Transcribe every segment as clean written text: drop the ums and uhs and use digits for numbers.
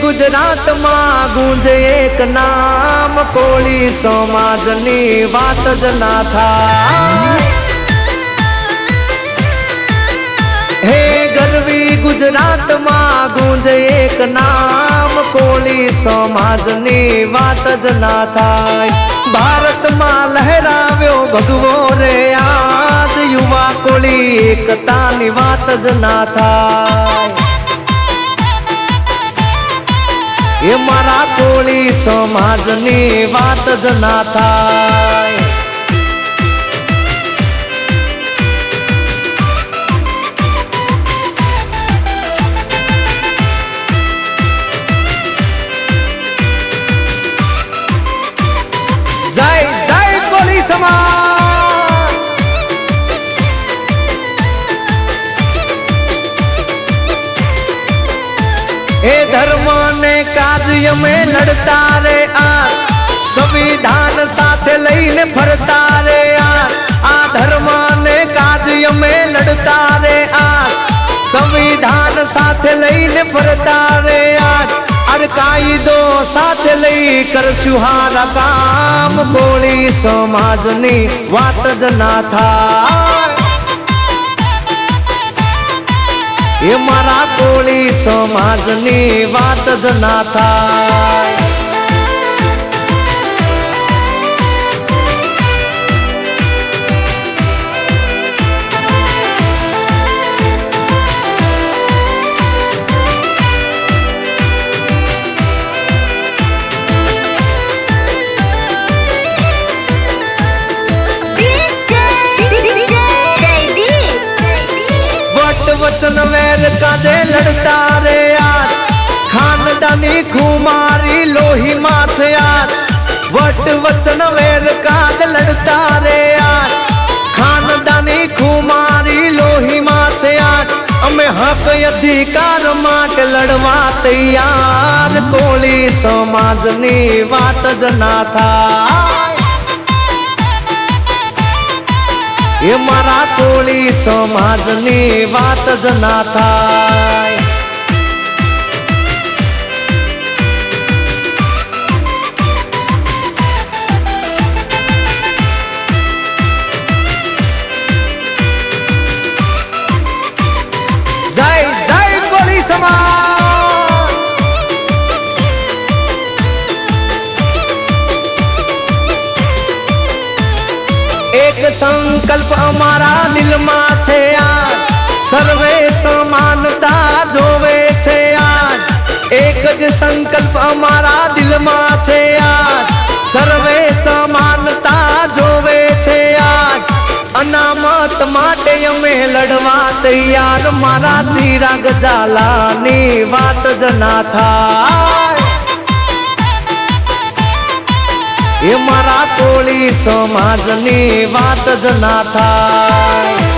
गुजरात में गूंजे एक नाम, कोळी समाजनी वात ज ना थाय। हे गरवी गुजरात में गूंजे एक नाम, कोळी समाजनी वात ज ना थाय। भारत में लहराव्यो भगवो रे आज, युवा कोळी एकतानी वात ज ना थाय। ये मारा कोळी समाजनी वात ज ना थाय। जय जय कोळी समाज। हे धर्म ने कार्य में लड़ता रे यार, संविधान साथे लईने फरता रे यार। आ धर्म ने कार्य में लड़ता रे यार, संविधान साथे लईने फरता रे यार। अरे कायदो साथे लई करशु हारा काम, कोळी समाजनी वात ज ना थाय। ये मारा कोळी समाजनी वात ज ना थाय। वचन वैर काजे लड़ता रे यार, खानदानी खुमारी लोही माछ यार। वट वचन वैर काज लड़ता रे यार, खानदानी खुमारी लोही माछ यार। अमे हक अधिकार माटे लड़वा तैयार, कोळी समाजनी वात ज ना थाय। ये मारा कोळी समाजनी वात ज ना थाय। जय जय कोळी समाज। एक संकल्प हमारा दिल में छे आज, सर्वे समानता जोवे छे आज। एक ज संकल्प हमारा दिल में छे आज, सर्वे समानता जोवे छे आज। अनामत माटे अमे लड़वा तैयार, मारा चिराग झालानी वात ज ना थाय। ये मारा कोळी समाजनी वात ज ना थाय।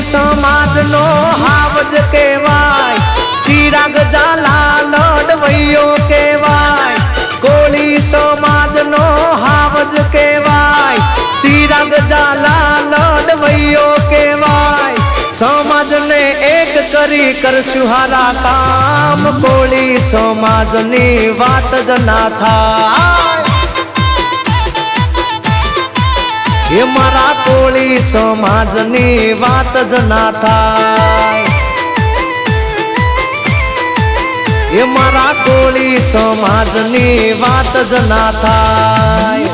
समाज नो हावज केवाय, चिराग झाला लड़वैयो केवाय। कोळी समाज नो हावज केवाय, चिराग झाला लड़वैयो केवाय। समाज ने एक करी करशु हारा काम, कोळी समाजनी वात ज ना थाय। ये मारा कोळी समाजनी वात ज ना थाय। ये मारा कोळी समाजनी वात ज ना थाय।